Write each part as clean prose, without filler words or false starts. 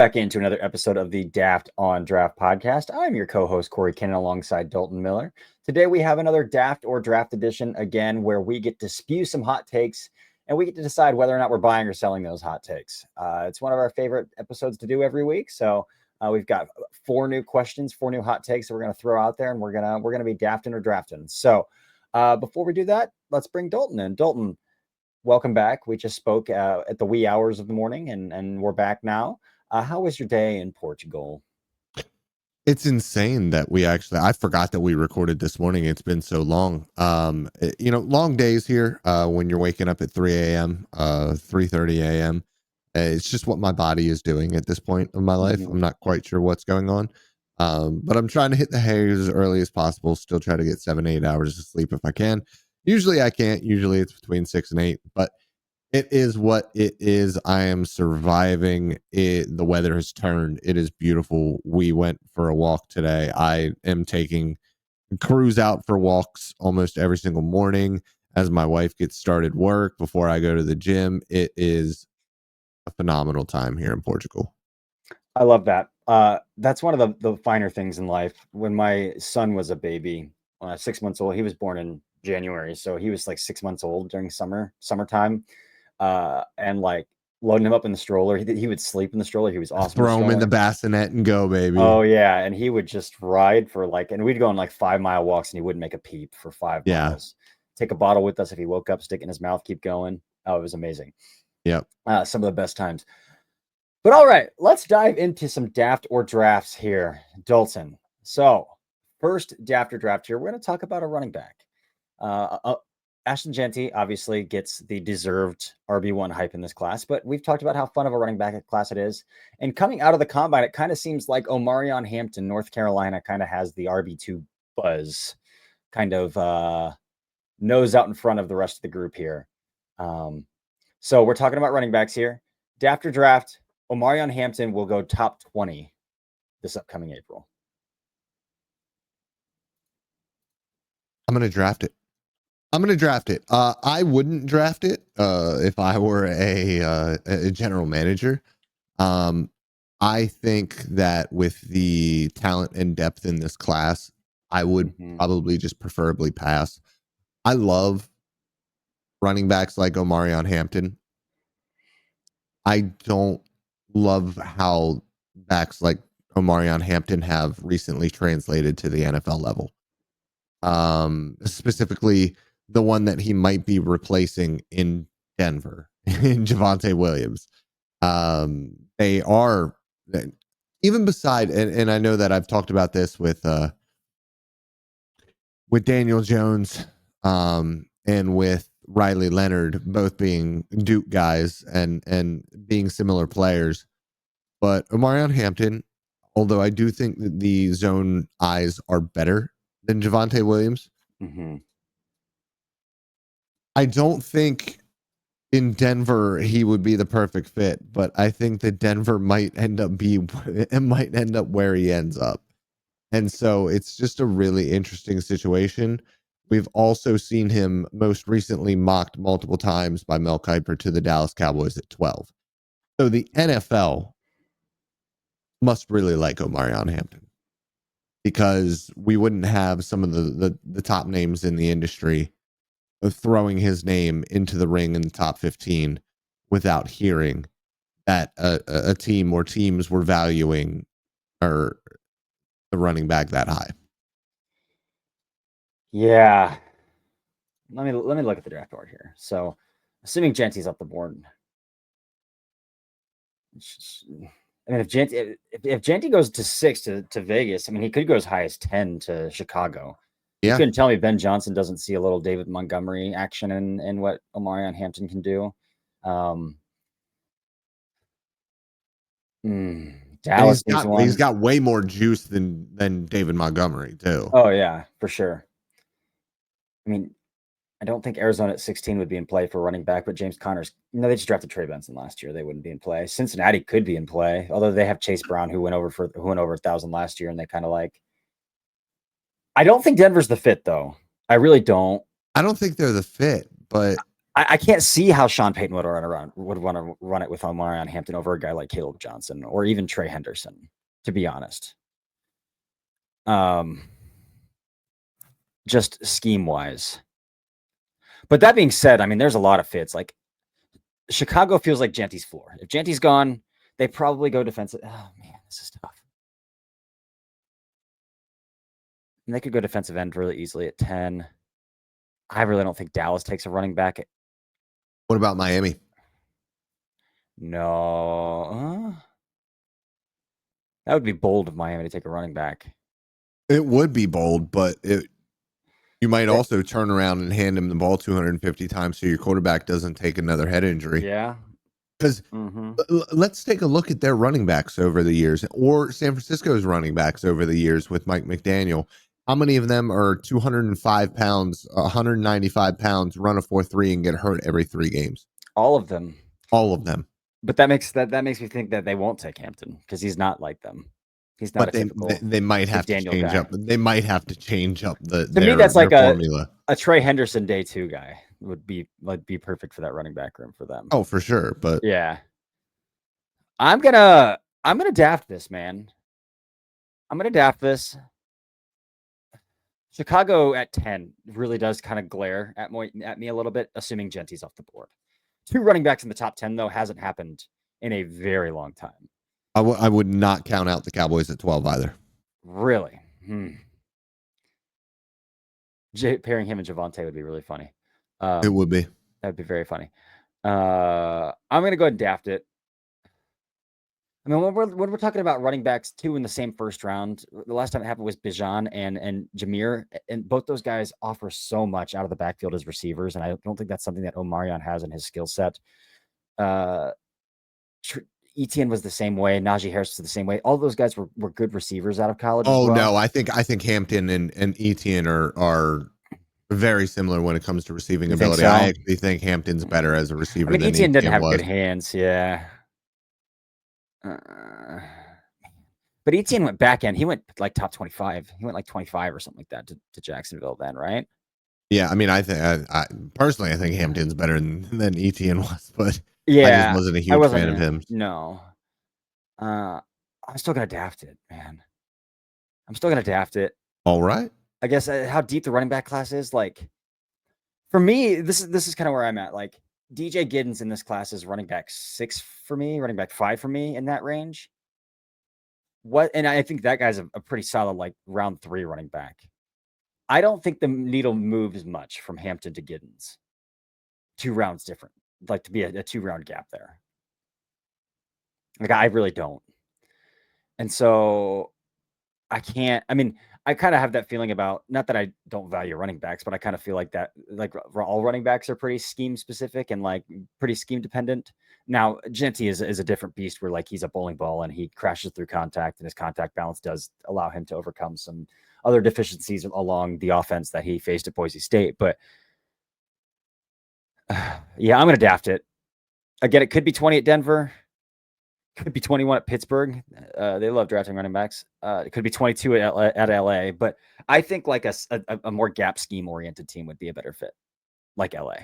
back into another episode of the Daft on Draft podcast. I'm your co-host, Corey Kennan, alongside Dalton Miller. Today, we have another Daft or Draft edition, again, where we get to spew some hot takes, and we get to decide whether or not we're buying or selling those hot takes. It's one of our favorite episodes to do every week, so we've got 4 new questions, 4 new hot takes that we're going to throw out there, and we're gonna be dafting or drafting. So before we do that, let's bring Dalton in. Dalton, welcome back. We just spoke at the wee hours of the morning, and we're back now. How was your day in Portugal? It's insane that I forgot that we recorded this morning. It's been so long. Long days here when you're waking up at 3 a.m., 3:30 a.m. It's just what my body is doing at this point of my life. I'm not quite sure what's going on. But I'm trying to hit the hay as early as possible. Still try to get 7-8 hours of sleep if I can. Usually I can't. Usually it's between 6 and 8, but it is what it is. I am surviving. The weather has turned. It is beautiful. We went for a walk today. I am taking Cruz out for walks almost every single morning as my wife gets started work before I go to the gym. It is a phenomenal time here in Portugal. I love that. That's one of the finer things in life. When my son was a baby, 6 months old, he was born in January, so he was like 6 months old during summertime. And like loading him up in the stroller. He would sleep in the stroller. He was awesome. Throw him in the bassinet and go, baby. Oh yeah. And he would just ride for and we'd go on like 5-mile walks and he wouldn't make a peep for 5 miles. Take a bottle with us if he woke up, stick it in his mouth, keep going. Oh, it was amazing. Yep. Some of the best times. But all right, let's dive into some Daft or Drafts here, Dalton. So first Daft or Draft here, we're going to talk about a running back. Ashton Jeanty obviously gets the deserved RB1 hype in this class, but we've talked about how fun of a running back class it is. And coming out of the combine, it kind of seems like Omarion Hampton, North Carolina, kind of has the RB2 buzz, kind of nose out in front of the rest of the group here. So we're talking about running backs here. Daft or Draft, Omarion Hampton will go top 20 this upcoming April. I'm going to draft it. I wouldn't draft it if I were a general manager. I think that with the talent and depth in this class, I would probably just preferably pass. I love running backs like Omarion Hampton. I don't love how backs like Omarion Hampton have recently translated to the NFL level. Specifically the one that he might be replacing in Denver, in Javonte Williams. They are, even beside, and I know that I've talked about this with Daniel Jones and with Riley Leonard, both being Duke guys and being similar players. But Omarion Hampton, although I do think that the zone eyes are better than Javonte Williams, I don't think in Denver he would be the perfect fit, but I think that Denver might end up where he ends up. And so it's just a really interesting situation. We've also seen him most recently mocked multiple times by Mel Kiper to the Dallas Cowboys at 12. So the NFL must really like Omarion Hampton, because we wouldn't have some of the top names in the industry throwing his name into the ring in the top 15 without hearing that a team or teams were valuing or the running back that high. Yeah. Let me look at the draft board here. So assuming Jeanty's up the board. I mean, if Jeanty goes to 6 to Vegas, I mean, he could go as high as 10 to Chicago. You couldn't tell me Ben Johnson doesn't see a little David Montgomery action in what Omarion Hampton can do. Dallas, he's got way more juice than David Montgomery too. Oh yeah, for sure. I mean, I don't think Arizona at 16 would be in play for running back, but James Conner's, they just drafted Trey Benson last year. They wouldn't be in play. Cincinnati could be in play, although they have Chase Brown who went over 1,000 last year, and they kind of like. I don't think Denver's the fit, though. I really don't. I don't think they're the fit, but I can't see how Sean Payton would want to run it with Omarion Hampton over a guy like Caleb Johnson or even Trey Henderson, to be honest. Just scheme wise. But that being said, I mean, there's a lot of fits. Like Chicago feels like Genty's floor. If Genty's gone, they probably go defensive. Oh man, this is tough. And they could go defensive end really easily at 10. I really don't think Dallas takes a running back. What about Miami? No. That would be bold of Miami to take a running back. It would be bold, but you might also turn around and hand him the ball 250 times so your quarterback doesn't take another head injury. Yeah. Because let's take a look at their running backs over the years, or San Francisco's running backs over the years with Mike McDaniel. How many of them are 205 pounds, 195 pounds, run a 4.3 and get hurt every 3 games? All of them. All of them. But that makes me think that they won't take Hampton because he's not like them. He's not but a typical. They might have to change guy. up. They might have to change up the. To me, that's like formula. A Trey Henderson day 2 guy would be perfect for that running back room for them. Oh, for sure. But yeah, I'm gonna daft this, man. I'm gonna daft this. Chicago at 10 really does kind of glare at me a little bit, assuming Genty's off the board. 2 running backs in the top 10 though hasn't happened in a very long time. I would not count out the Cowboys at 12 either. Really? Pairing him and Javonte would be really funny. It would be. That'd be very funny. I'm going to go ahead and daft it. I mean, when we're talking about running backs 2 in the same first round, the last time it happened was Bijan and Jameer, and both those guys offer so much out of the backfield as receivers, and I don't think that's something that Omarion has in his skill set. Etienne was the same way. Najee Harris was the same way. All those guys were good receivers out of college. Oh, no. I think Hampton and Etienne are very similar when it comes to receiving ability. So? I actually think Hampton's better as a receiver. I mean, than Etienne didn't have good hands. Yeah. But Etienne went back end. He went like top 25. He went like 25 or something like that to Jacksonville then, right? Yeah. I mean, I personally, I think Hampton's better than Etienne was, but yeah, I just wasn't a huge fan of him. No. I'm still going to daft it, man. I'm still going to daft it. All right. I guess how deep the running back class is. Like, for me, this is kind of where I'm at. Like, DJ Giddens in this class is running back 6 for me, running back 5 for me in that range. And I think that guy's a pretty solid, like, round 3 running back. I don't think the needle moves much from Hampton to Giddens. 2 rounds different, like to be a 2-round gap there. Like, I really don't. And so I can't, I mean, I kind of have that feeling about, not that I don't value running backs, but I kind of feel like that, like all running backs are pretty scheme specific and like pretty scheme dependent. Now, Genty is a different beast where like he's a bowling ball and he crashes through contact and his contact balance does allow him to overcome some other deficiencies along the offense that he faced at Boise State. But yeah, I'm going to daft it. Again, it could be 20 at Denver. Could be 21 at Pittsburgh. They love drafting running backs. It could be 22 at LA, but I think like a more gap scheme oriented team would be a better fit, like LA.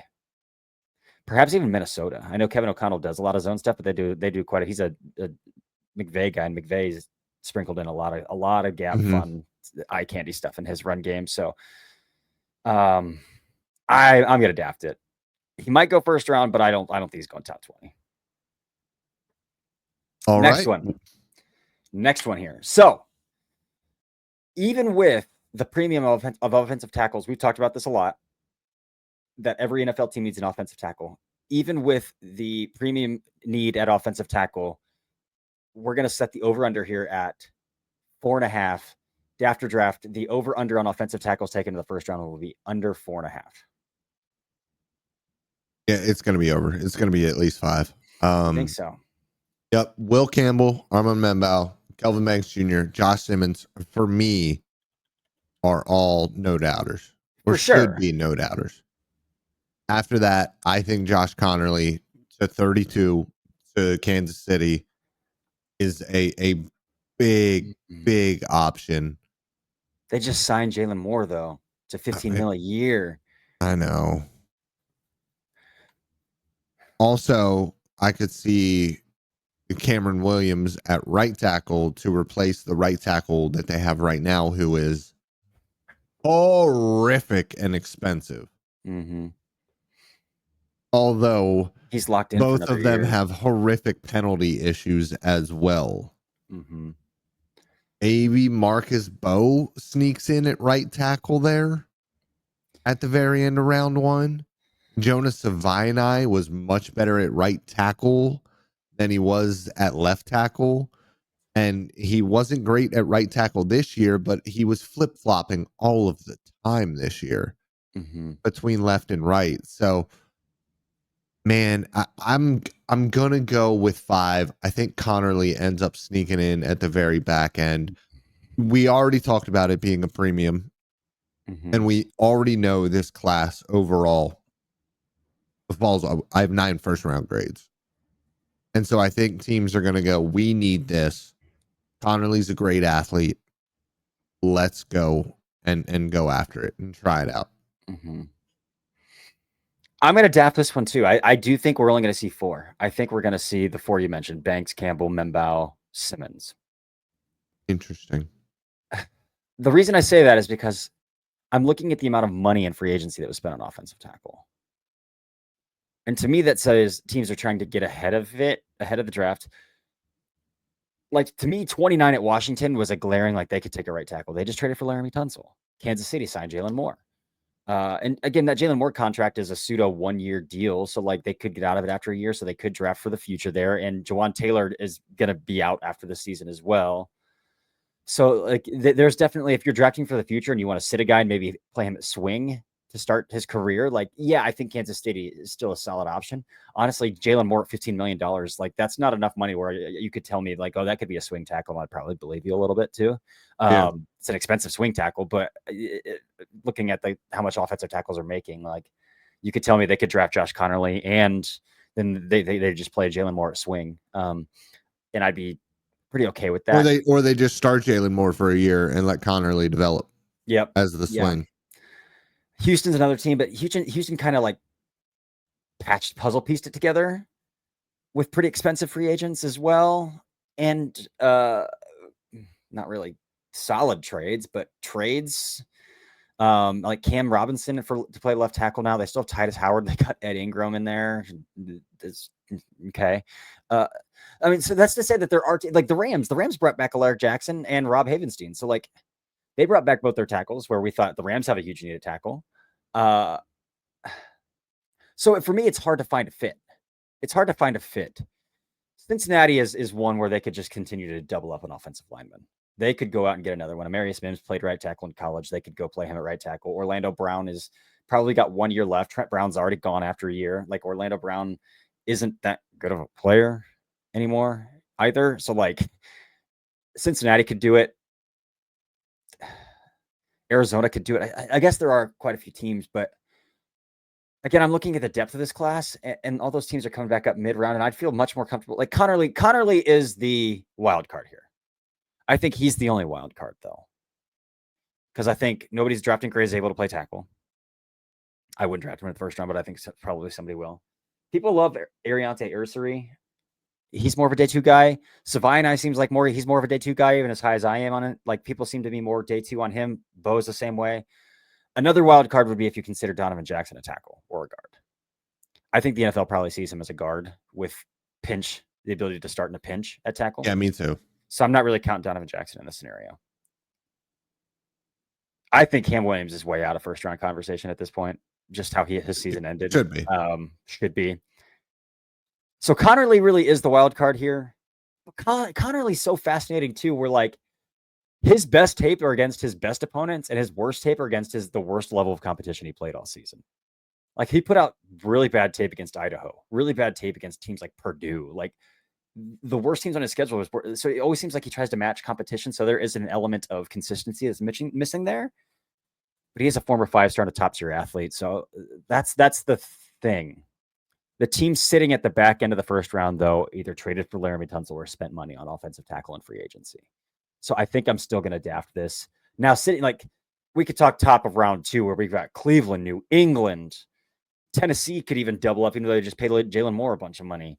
Perhaps even Minnesota. I know Kevin O'Connell does a lot of zone stuff, but they do quite. He's a McVay guy, and McVay's sprinkled in a lot of gap fun, eye candy stuff in his run game. So, I'm gonna daft it. He might go first round, but I don't think he's going top 20. All Next one here. So, even with the premium of offensive tackles, we've talked about this a lot, that every NFL team needs an offensive tackle. Even with the premium need at offensive tackle, we're going to set the over-under here at 4.5. After draft, the over-under on offensive tackles taken in the first round will be under 4.5. Yeah, it's going to be over. It's going to be at least 5. I think so. Yep. Will Campbell, Armand Membao, Kelvin Banks Jr., Josh Simmons, for me, are all no doubters. Or should be no doubters. After that, I think Josh Connerly to 32 to Kansas City is a big option. They just signed Jalen Moore, though, to $15 million a year. I know. Also, I could see Cameron Williams at right tackle to replace the right tackle that they have right now, who is horrific and expensive. Mm-hmm. Although He's locked in for both another of them year. have horrific penalty issues as well. Mm-hmm. Maybe Marcus Bowe sneaks in at right tackle there at the very end of round one. Jonas Savini was much better at right tackle than he was at left tackle. And he wasn't great at right tackle this year, but he was flip flopping all of the time this year Mm-hmm. between left and right. So, man, I'm gonna go with 5. I think Connerly ends up sneaking in at the very back end. We already talked about it being a premium, Mm-hmm. and we already know this class overall falls. I have 9 first round grades, and so I think teams are gonna go. We need this. Connerly's a great athlete. Let's go and go after it and try it out. Mm-hmm. I'm going to daft this one too. I do think we're only going to see 4. I think we're going to see the 4 you mentioned: Banks, Campbell, Membao, Simmons. Interesting. The reason I say that is because I'm looking at the amount of money in free agency that was spent on offensive tackle. And to me, that says teams are trying to get ahead of it, ahead of the draft. Like, to me, 29 at Washington was a glaring, like, they could take a right tackle. They just traded for Laramie Tunsil. Kansas City signed Jalen Moore. And again, that Jalen Moore contract is a pseudo 1-year deal. So, like, they could get out of it after a year. So they could draft for the future there. And Jawan Taylor is going to be out after the season as well. So, like, there's definitely, if you're drafting for the future and you want to sit a guy and maybe play him at swing to start his career, like, yeah, I think Kansas City is still a solid option. Honestly, Jalen Moore at $15 million, like, that's not enough money where you could tell me, like, oh, that could be a swing tackle. I'd probably believe you a little bit too. Yeah. It's an expensive swing tackle, but looking at how much offensive tackles are making, like, you could tell me they could draft Josh Connerly and then they just play Jalen Moore at swing. And I'd be pretty okay with that. Or they just start Jalen Moore for a year and let Connerly develop. Yep. As the swing. Houston's another team, but Houston kind of like puzzle pieced it together with pretty expensive free agents as well. And not really solid trades, but trades. Like Cam Robinson to play left tackle now. They still have Titus Howard. They got Ed Ingram in there. Okay. I mean, so that's to say that there are like the Rams brought back Alaric Jackson and Rob Havenstein. So, like, they brought back both their tackles where we thought the Rams have a huge need at tackle. So for me, it's hard to find a fit. Cincinnati is one where they could just continue to double up on offensive linemen. They could go out and get another one. Amarius Mims played right tackle in college. They could go play him at right tackle. Orlando Brown is probably got 1 year left. Trent Brown's already gone after a year. Like, Orlando Brown isn't that good of a player anymore either. So, like, Cincinnati could do it. Arizona could do it. I guess there are quite a few teams, but again, I'm looking at the depth of this class, and all those teams are coming back up mid-round, and I'd feel much more comfortable. Like, Connerly is the wild card here. I think he's the only wild card, though, because I think nobody's drafting Gray is able to play tackle. I wouldn't draft him in the first round, but I think probably somebody will. People love Ariante Ursary. He's more of a day 2 guy. Savini seems like he's more of a day 2 guy, even as high as I am on it. Like, people seem to be more day 2 on him. Bo's the same way. Another wild card would be if you consider Donovan Jackson a tackle or a guard. I think the NFL probably sees him as a guard with the ability to start in a pinch at tackle. Yeah, me too. So I'm not really counting Donovan Jackson in this scenario. I think Cam Williams is way out of first round conversation at this point, just how his season ended. Should be. Should be. So Connerly really is the wild card here. But Connerly's so fascinating too, where, like, his best tape are against his best opponents, and his worst tape are against the worst level of competition he played all season. Like, he put out really bad tape against Idaho, really bad tape against teams like Purdue. Like, the worst teams on his schedule so it always seems like he tries to match competition. So there is an element of consistency that's missing there. But he is a former 5-star and a top-tier athlete. So that's the thing. The team sitting at the back end of the first round, though, either traded for Laramie Tunsil or spent money on offensive tackle and free agency. So I think I'm still going to daft this. Now, we could talk top of round 2 where we've got Cleveland, New England, Tennessee could even double up, even though they just paid Jalen Moore a bunch of money.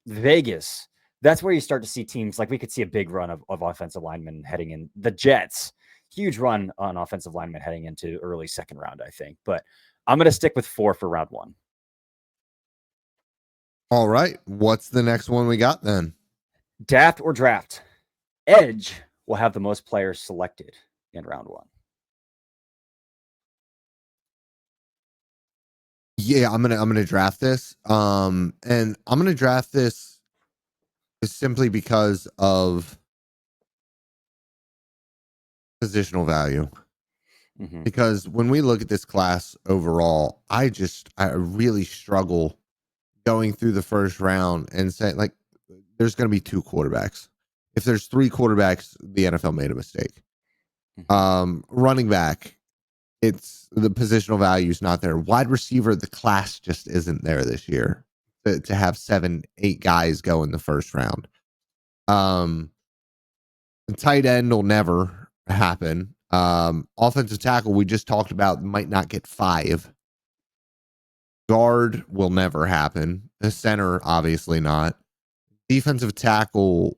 Vegas, that's where you start to see teams like we could see a big run of offensive linemen heading in. The Jets, huge run on offensive linemen heading into early second round, I think. But I'm going to stick with 4 for round 1. All right. What's the next one we got then? Daft or draft. Edge will have the most players selected in round 1. Yeah, I'm gonna draft this. And I'm gonna draft this simply because of positional value. Mm-hmm. Because when we look at this class overall, I really struggle going through the first round and saying, like, there's going to be 2 quarterbacks. If there's 3 quarterbacks, the NFL made a mistake. Running back, it's the positional value is not there. Wide receiver, the class just isn't there this year to have 7, 8 guys go in the first round. Tight end will never happen. Offensive tackle, we just talked about, might not get 5. Guard will never happen. The center, obviously not. Defensive tackle,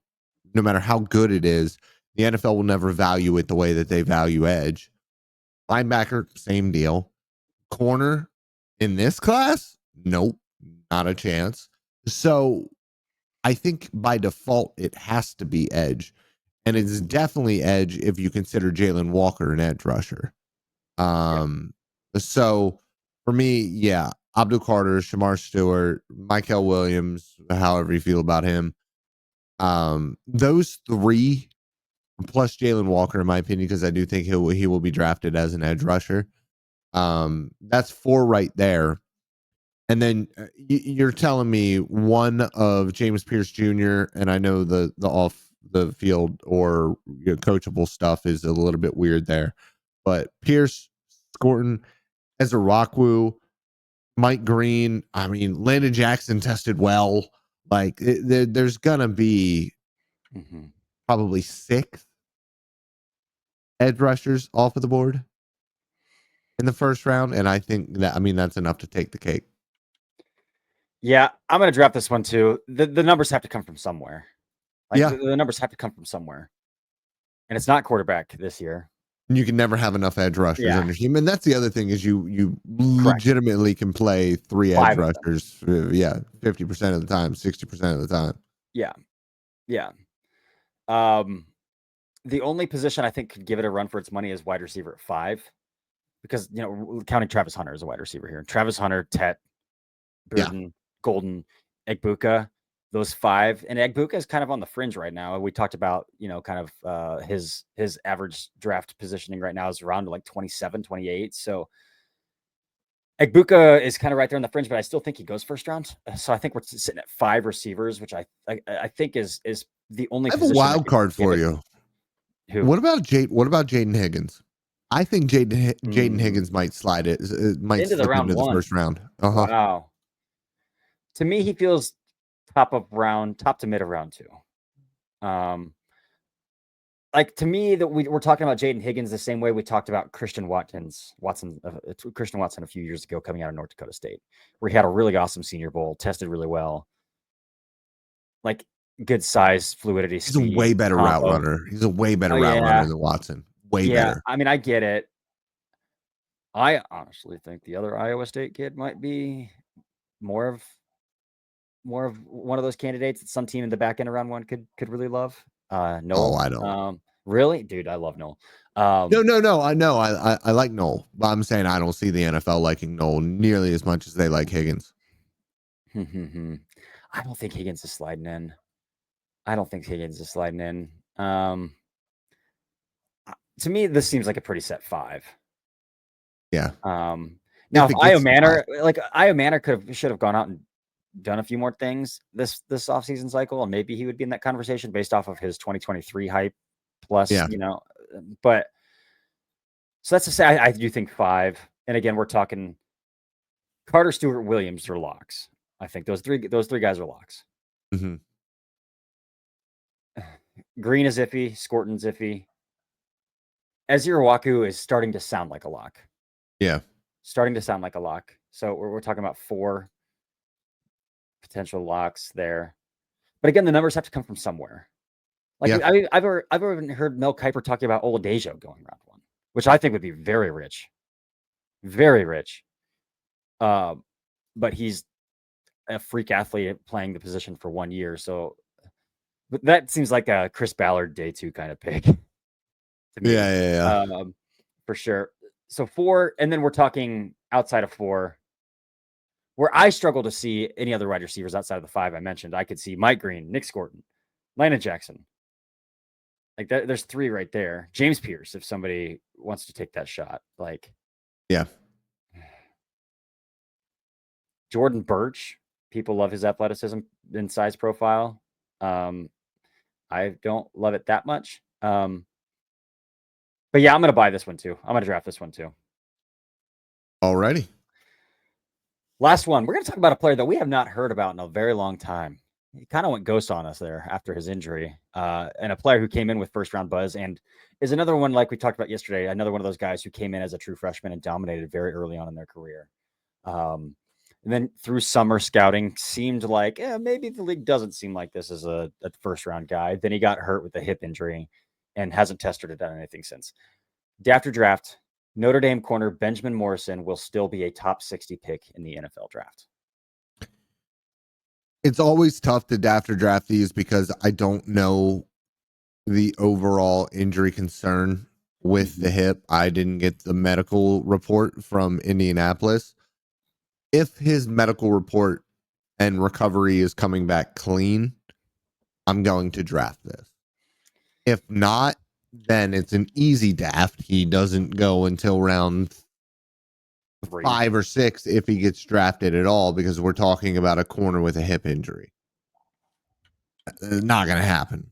no matter how good it is, the NFL will never value it the way that they value edge. Linebacker, same deal. Corner in this class, nope, not a chance. So I think by default it has to be edge, and it's definitely edge if you consider Jalen Walker an edge rusher. So for me, yeah, Abdul Carter, Shamar Stewart, Michael Williams, however you feel about him. Those 3 plus Jalen Walker, in my opinion, because I do think he will be drafted as an edge rusher. That's 4 right there. And then you're telling me one of James Pierce Jr., and I know the off the field or coachable stuff is a little bit weird there, but Pierce, Scorton, Ezra Rockwoo, Mike Green, I mean, Landon Jackson tested well. Like there's gonna be probably 6 edge rushers off of the board in the first round, and I think that's enough to take the cake. Yeah, I'm going to draft this one too. The numbers have to come from somewhere. Like Yeah, the numbers have to come from somewhere, and it's not quarterback this year. you can never have enough edge rushers on your team, and that's the other thing is you legitimately can play 3 edge rushers. 50% of the time, 60% of the time. Yeah. The only position I think could give it a run for its money is wide receiver at 5, because counting Travis Hunter as a wide receiver here. Travis Hunter, Tet, Burden, Golden, Egbuka, those 5, and Egbuka is kind of on the fringe right now. We talked about, kind of his average draft positioning right now is around like 27, 28. So Egbuka is kind of right there on the fringe, but I still think he goes first round. So I think we're sitting at 5 receivers, which I think is the only. I have a wild card for you. Who? What about Jaden Higgins? I think Jaden Higgins might slide might into the round into the first round. Wow. To me, he feels top to mid of round 2. Like, to me, that we're talking about Jaden Higgins the same way we talked about Christian Watson a few years ago coming out of North Dakota State, where he had a really awesome Senior Bowl, tested really well, like good size, fluidity, He's speed. A way better route runner. He's a way better route runner than Watson. Way better. I mean, I get it. I honestly think the other Iowa State kid might be more of one of those candidates that some team in the back end of round 1 could really love. Noel. Oh, I don't. Really, dude, I love Noel. No. I know. I like Noel, but I'm saying I don't see the NFL liking Noel nearly as much as they like Higgins. I don't think Higgins is sliding in. To me, this seems like a pretty set 5. Yeah. Now, if Io Manor should have gone out and done a few more things this offseason cycle, and maybe he would be in that conversation based off of his 2023 hype plus, but so that's to say, I do think 5. And again, we're talking Carter, Stewart, Williams are locks. I think those three guys are locks. Green is iffy. Scorton's iffy. Ezra Waku is starting to sound like a lock. Yeah. starting to sound like a lock. So we're talking about 4 potential locks there. But again, the numbers have to come from somewhere. Like I've even heard Mel Kiper talking about Oladejo going round 1, which I think would be very rich, very rich. But he's a freak athlete playing the position for 1 year, so but that seems like a Chris Ballard day 2 kind of pick to me. Yeah. For sure. So 4, and then we're talking outside of 4, where I struggle to see any other wide receivers outside of the 5 I mentioned. I could see Mike Green, Nick Scorton, Landon Jackson. Like there's 3 right there. James Pierce, if somebody wants to take that shot. Like, yeah. Jordan Birch. People love his athleticism and size profile. I don't love it that much. But yeah, I'm going to buy this one too. I'm going to draft this one too. Alrighty. Last one. We're going to talk about a player that we have not heard about in a very long time. He kind of went ghost on us there after his injury. And a player who came in with first round buzz and is another one, like we talked about yesterday, another one of those guys who came in as a true freshman and dominated very early on in their career. And then through summer scouting, seemed like maybe the league doesn't seem like this is a first round guy. Then he got hurt with a hip injury and hasn't tested it on anything since. After draft, Notre Dame corner Benjamin Morrison will still be a top 60 pick in the NFL draft. It's always tough to draft these because I don't know the overall injury concern with the hip. I didn't get the medical report from Indianapolis. If his medical report and recovery is coming back clean, I'm going to draft this. If not, then it's an easy draft. He doesn't go until round 5 or 6 if he gets drafted at all, because we're talking about a corner with a hip injury. Not going to happen.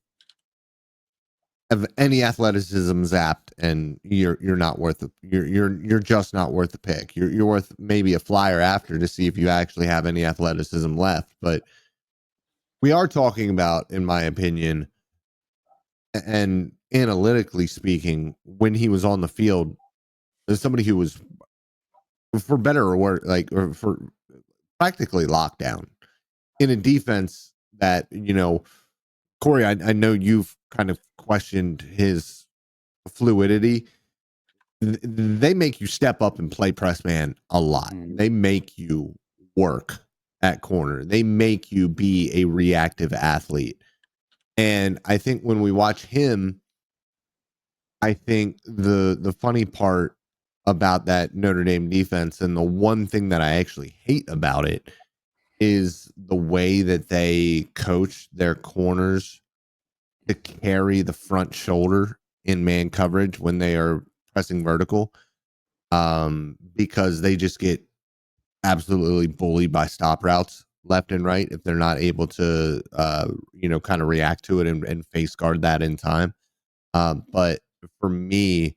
If any athleticism zapped, and you're not worth it. You're just not worth the pick. You're worth maybe a flyer after to see if you actually have any athleticism left. But we are talking about, in my opinion, and analytically speaking, when he was on the field, there's somebody who was, for better or worse, or for practically locked down in a defense that, Corey, I know you've kind of questioned his fluidity. They make you step up and play press man a lot. They make you work at corner. They make you be a reactive athlete. And I think when we watch him, I think the funny part about that Notre Dame defense, and the one thing that I actually hate about it, is the way that they coach their corners to carry the front shoulder in man coverage when they are pressing vertical, because they just get absolutely bullied by stop routes left and right if they're not able to kind of react to it and face guard that in time. But for me,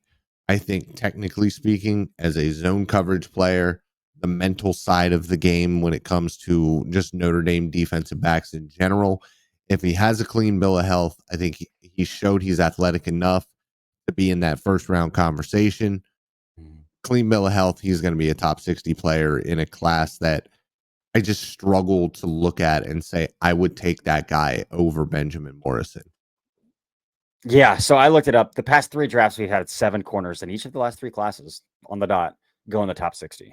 I think technically speaking, as a zone coverage player, the mental side of the game when it comes to just Notre Dame defensive backs in general, if he has a clean bill of health, I think he showed he's athletic enough to be in that first round conversation. Clean bill of health, he's going to be a top 60 player in a class that I just struggle to look at and say, I would take that guy over Benjamin Morrison. Yeah, so I looked it up. The past 3 drafts, we've had 7 corners in each of the last 3 classes on the dot go in the top 60.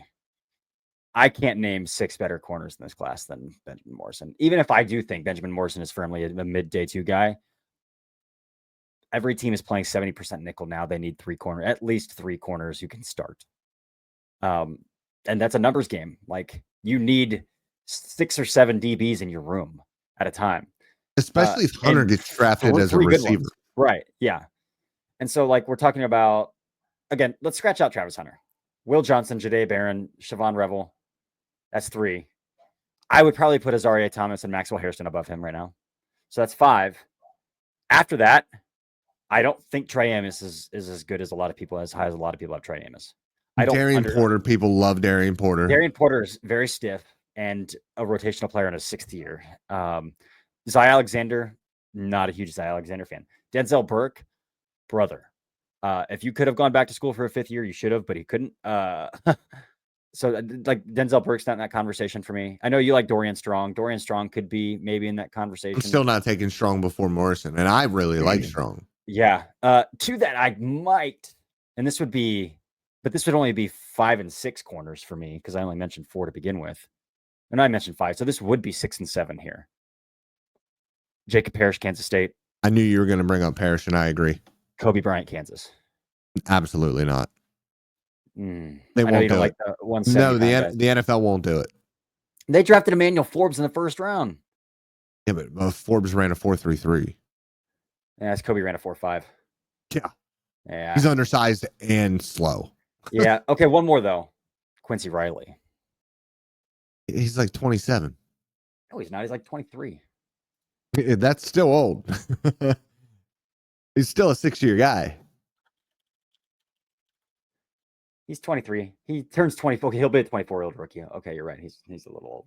I can't name 6 better corners in this class than Benjamin Morrison. Even if I do think Benjamin Morrison is firmly a mid-day 2 guy, every team is playing 70% nickel now. They need at least 3 corners who can start. And that's a numbers game. Like, you need 6 or 7 DBs in your room at a time. Especially if Hunter gets drafted as a receiver. Right, yeah. And so, like, we're talking about, again, let's scratch out Travis Hunter. Will Johnson, Jahdae Barron, Siobhan Revel. That's 3. I would probably put Azaria Thomas and Maxwell Hairston above him right now. So that's 5. After that, I don't think Trey Amos is as good as a lot of people, as high as a lot of people have Trey Amos. Darian Porter, people love Darian Porter. Darian Porter is very stiff and a rotational player in his 6th year. Zy Alexander, not a huge Zy Alexander fan. Denzel Burke, brother. If you could have gone back to school for a 5th year, you should have, but he couldn't. So like Denzel Burke's not in that conversation for me. I know you like Dorian Strong. Dorian Strong could be maybe in that conversation. I'm still not taking Strong before Morrison, and I really like Strong. Yeah. Two that I might, and this would only be 5 and 6 corners for me because I only mentioned 4 to begin with. And I mentioned 5. So this would be 6 and 7 here. Jacob Parrish, Kansas State. I knew you were going to bring up Parrish, and I agree. Kobe Bryant, Kansas. Absolutely not. They won't I know you do don't it. like the 170. No, the NFL won't do it. They drafted Emmanuel Forbes in the first round. Yeah, but Forbes ran a 4.33. Yeah, Kobe ran a 4.5. Yeah. He's undersized and slow. Yeah. Okay, one more, though. Quincy Riley. He's like 27. No, he's not. He's like 23. That's still old. He's still a 6-year guy. He's 23. He turns 24. Okay, he'll be a 24-year-old rookie. Okay, you're right. He's a little old.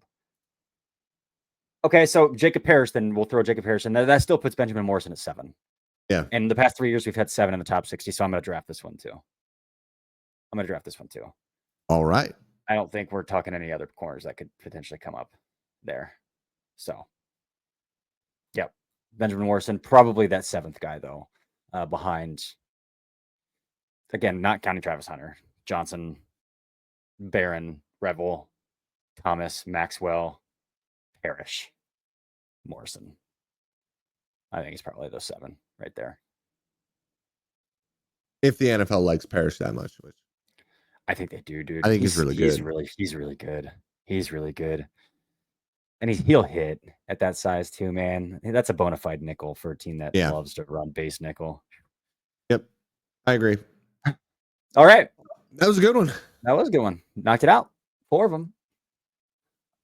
Okay, so Jacob Parrish, then we'll throw Jacob Parrish in. That still puts Benjamin Morrison at 7. Yeah. And the past 3 years, we've had 7 in the top 60, so I'm going to draft this one, too. All right. I don't think we're talking any other corners that could potentially come up there. So, yep. Benjamin Morrison, probably that 7th guy, though, behind, again, not counting Travis Hunter, Johnson, Barron, Revel, Thomas, Maxwell, Parrish, Morrison. I think he's probably those 7 right there. If the NFL likes Parrish that much, which I think they do, dude. I think he's really good. He's really good. He's really good. And he'll hit at that size too, man. That's a bona fide nickel for a team that loves to run base nickel. Yep. I agree. All right. That was a good one. Knocked it out. 4 of them.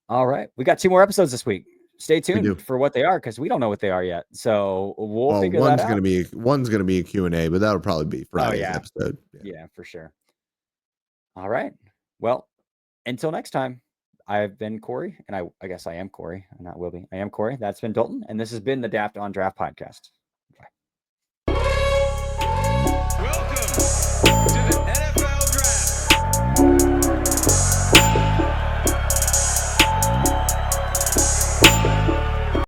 All right. We got 2 more episodes this week. Stay tuned for what they are because we don't know what they are yet. So we'll figure that out. One's gonna be a Q&A, but that'll probably be Friday's episode. Yeah, for sure. All right. Well, until next time, I've been Corey, and I guess I am Corey. I'm not Wilby. I am Corey. That's been Dalton, and this has been the Daft on Draft podcast.